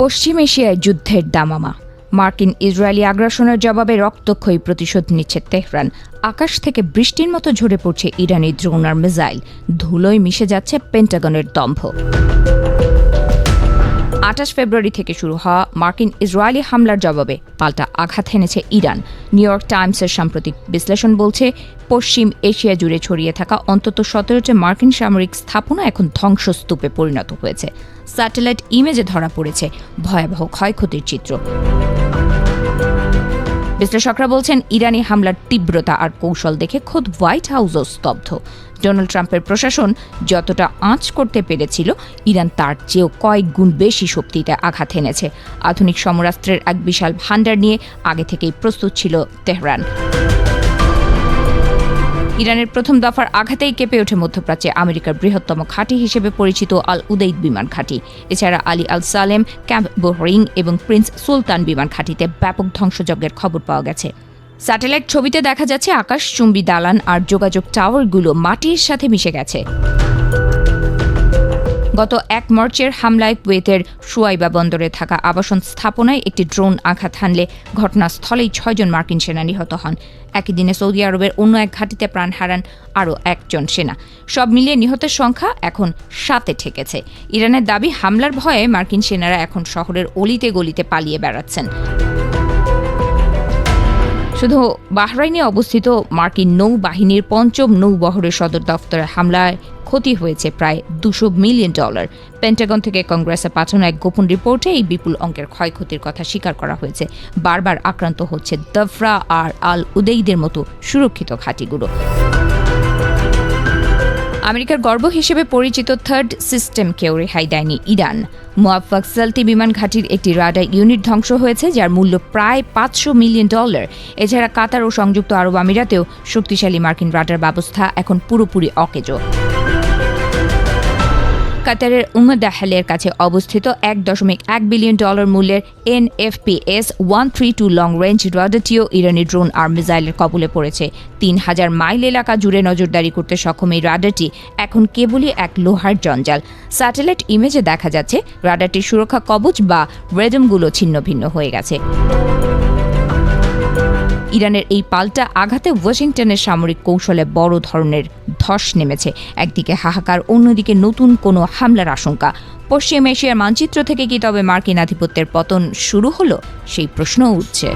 পশ্চিম এশিয়ায় যুদ্ধের দামামা। মার্কিন ইসরায়েলি আগ্রাসনের জবাবে রক্তক্ষয়ী প্রতিশোধ নিচ্ছে তেহরান। আকাশ থেকে বৃষ্টির মতো ঝরে পড়ছে ইরানি ড্রোন আর মিসাইল। ধুলোয় মিশে যাচ্ছে পেন্টাগনের দম্ভ। ২৮ ফেব্রুয়ারি থেকে শুরু হওয়া মার্কিন ইসরায়েলি হামলার জবাবে পাল্টা আঘাত হেনেছে ইরান। নিউ ইয়র্ক টাইমসের সাম্প্রতিক বিশ্লেষণ বলছে, পশ্চিম এশিয়া জুড়ে ছড়িয়ে থাকা অন্তত ১৭টি মার্কিন সামরিক স্থাপনা এখন ধ্বংসস্তূপে পরিণত হয়েছে। স্যাটেলাইট ইমেজে ধরা পড়েছে ভয়াবহ ক্ষয়ক্ষতির চিত্র। বিশ্লেষকরা বলছেন, ইরানি হামলার তীব্রতা আর কৌশল দেখে খোদ হোয়াইট হাউসও স্তব্ধ। ডোনাল্ড ট্রাম্পের প্রশাসন যতটা আঁচ করতে পেরেছিল, ইরান তার চেয়েও কয়েক গুণ বেশি শক্তিতে আঘাত এনেছে। আধুনিক সমরাস্ত্রের এক বিশাল ভান্ডার নিয়ে আগে থেকেই প্রস্তুত ছিল তেহরান। ইরানের প্রথম দফার আঘাতেই কেঁপে ওঠে মধ্যপ্রাচ্যে আমেরিকার বৃহত্তম ঘাঁটি হিসেবে পরিচিত আল উদেইদ বিমান ঘাঁটি। এছাড়া আলী আল সালেম, ক্যাম্প বোহরিং এবং প্রিন্স সুলতান বিমান ঘাঁটিতে ব্যাপক ধ্বংসযজ্ঞের খবর পাওয়া গেছে। স্যাটেলাইট ছবিতে দেখা যাচ্ছে আকাশচুম্বী দালান আর যোগাযোগ টাওয়ারগুলো মাটির সাথে মিশে গেছে। গত ১ মার্চের হামলায় কুয়েতের শুয়াইবা বন্দরে থাকা আবাসন স্থাপনায় একটি ড্রোন আঘাত হানলে ঘটনাস্থলেই ৬ জন মার্কিন সেনা নিহত হন। একই দিনে সৌদি আরবের অন্য এক ঘাঁটিতে প্রাণ হারান আরও ১ জন সেনা। সব মিলিয়ে নিহতের সংখ্যা এখন ৭-এ ঠেকেছে। ইরানের দাবি, হামলার ভয়ে মার্কিন সেনারা এখন শহরের অলিতে গলিতে পালিয়ে বেড়াচ্ছেন। শুধু বাহরাইনে অবস্থিত মার্কিন নৌবাহিনীর ৫ম নৌবহরের সদর দফতরে হামলায় ক্ষতি হয়েছে প্রায় $২০০ মিলিয়ন। পেন্টাগন থেকে কংগ্রেসে পাঠানো এক গোপন রিপোর্টে এই বিপুল অঙ্কের ক্ষয়ক্ষতির কথা স্বীকার করা হয়েছে। বারবার আক্রান্ত হচ্ছে দফরা আর আল উদেইদের মতো সুরক্ষিত ঘাঁটিগুলো। আমেরিকার গর্ব হিসেবে পরিচিত থার্ড সিস্টেমকেও রেহাই দেয়নি ইরান। মুয়াফফাক সালতি বিমান ঘাঁটির একটি রাডার ইউনিট ধ্বংস হয়েছে, যার মূল্য প্রায় $৫০০ মিলিয়ন। এছাড়া কাতার ও সংযুক্ত আরব আমিরাতেও শক্তিশালী মার্কিন রাডার ব্যবস্থা এখন পুরোপুরি অকেজো। কাতারের উমদাহেলের কাছে অবস্থিত $১.১ বিলিয়ন মূল্যের NFPS-132 লং রেঞ্জ রাডারটিও ইরানি ড্রোন আর মিসাইলের কবলে পড়েছে। ৩,০০০ মাইল এলাকা জুড়ে নজরদারি করতে সক্ষম এই রাডারটি এখন কেবলই এক লোহার জঞ্জাল। স্যাটেলাইট ইমেজে দেখা যাচ্ছে রাডারটির সুরক্ষা কবচ বা রেডমগুলো ছিন্ন ভিন্ন হয়ে গেছে। ইরানের এই পাল্টা আঘাতে ওয়াশিংটনের সামরিক কৌশলে বড় ধরনের ধস নেমেছে। একদিকে হাহাকার, অন্যদিকে নতুন কোনো হামলার আশঙ্কা। পশ্চিম এশিয়ার মানচিত্র থেকে কি তবে মার্কিন আধিপত্যের পতন শুরু হলো, সেই প্রশ্নও উঠছে।